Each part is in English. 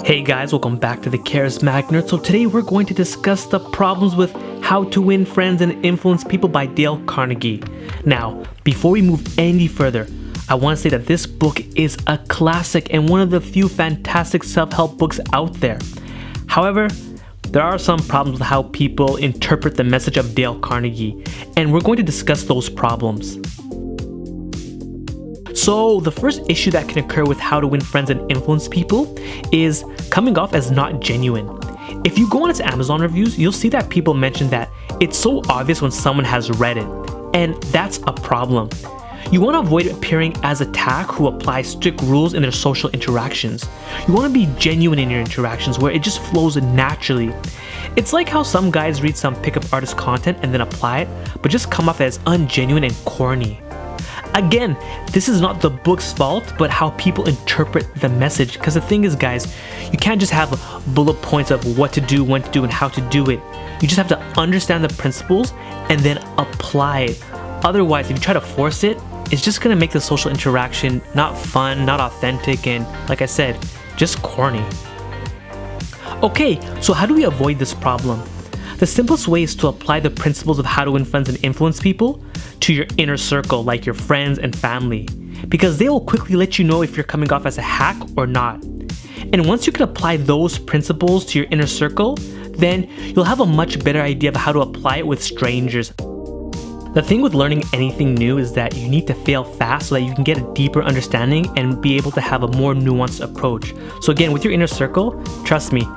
Hey guys, welcome back to the Charismatic Nerd. So today we're going to discuss the problems with How to Win Friends and Influence People by Dale Carnegie. Now, before we move any further, I want to say that this book is a classic and one of the few fantastic self-help books out there. However, there are some problems with how people interpret the message of Dale Carnegie, and we're going to discuss those problems. So the first issue that can occur with How to Win Friends and Influence People is coming off as not genuine. If you go on its Amazon reviews, you'll see that people mention that it's so obvious when someone has read it, and that's a problem. You want to avoid appearing as a tack who applies strict rules in their social interactions. You want to be genuine in your interactions where it just flows naturally. It's like how some guys read some pickup artist content and then apply it, but just come off as ungenuine and corny. Again, this is not the book's fault, but how people interpret the message. Because the thing is, guys, you can't just have bullet points of what to do, when to do, and how to do it. You just have to understand the principles and then apply it. Otherwise, if you try to force it, it's just going to make the social interaction not fun, not authentic, and like I said, just corny. Okay, so how do we avoid this problem? The simplest way is to apply the principles of How to Win Friends and Influence People to your inner circle, like your friends and family, because they will quickly let you know if you're coming off as a hack or not. And once you can apply those principles to your inner circle, then you'll have a much better idea of how to apply it with strangers. The thing with learning anything new is that you need to fail fast so that you can get a deeper understanding and be able to have a more nuanced approach. So again, with your inner circle, trust me,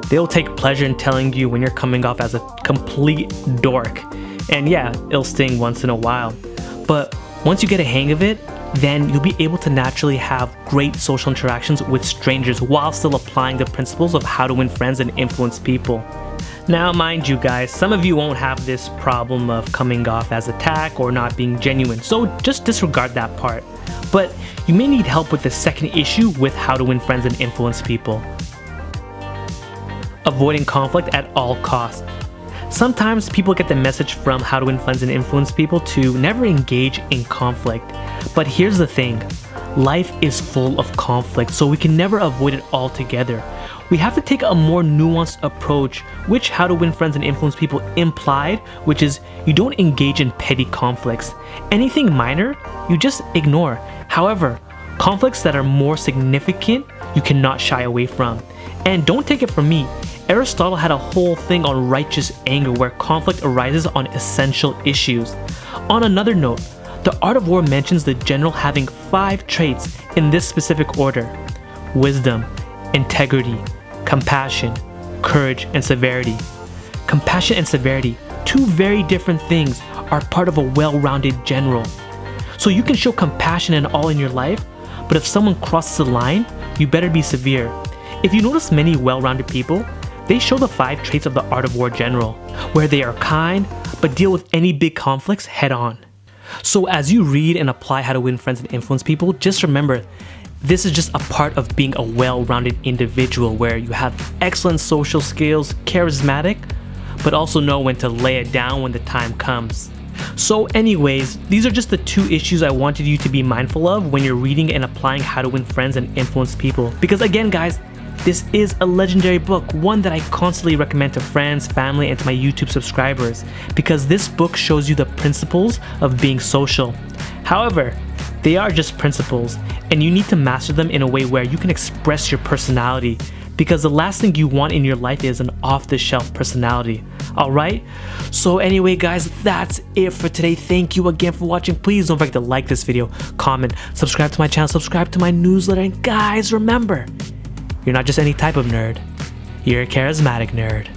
they'll take pleasure in telling you when you're coming off as a complete dork. And yeah, it'll sting once in a while. But once you get a hang of it, then you'll be able to naturally have great social interactions with strangers while still applying the principles of how to win friends and influence people. Now, mind you guys, some of you won't have this problem of coming off as a tack or not being genuine, so just disregard that part. But you may need help with the second issue with how to win friends and influence people. Avoiding conflict at all costs. Sometimes people get the message from How to Win Friends and Influence People to never engage in conflict. But here's the thing, life is full of conflict, so we can never avoid it altogether. We have to take a more nuanced approach, which How to Win Friends and Influence People implied, which is you don't engage in petty conflicts. Anything minor, you just ignore. However, conflicts that are more significant, you cannot shy away from. And don't take it from me, Aristotle had a whole thing on righteous anger where conflict arises on essential issues. On another note, The Art of War mentions the general having 5 traits in this specific order: wisdom, integrity, compassion, courage, and severity. Compassion and severity, 2 very different things, are part of a well-rounded general. So you can show compassion and all in your life, but if someone crosses the line, you better be severe. If you notice many well-rounded people, they show the 5 traits of the Art of War general, where they are kind, but deal with any big conflicts head on. So as you read and apply How to Win Friends and Influence People, just remember, this is just a part of being a well-rounded individual where you have excellent social skills, charismatic, but also know when to lay it down when the time comes. So anyways, these are just the 2 issues I wanted you to be mindful of when you're reading and applying How to Win Friends and Influence People. Because again guys, this is a legendary book, one that I constantly recommend to friends, family, and to my YouTube subscribers, because this book shows you the principles of being social. However, they are just principles, and you need to master them in a way where you can express your personality, because the last thing you want in your life is an off-the-shelf personality. Alright? So anyway guys, that's it for today. Thank you again for watching. Please don't forget to like this video, comment, subscribe to my channel, subscribe to my newsletter, and guys, remember, you're not just any type of nerd, you're a charismatic nerd.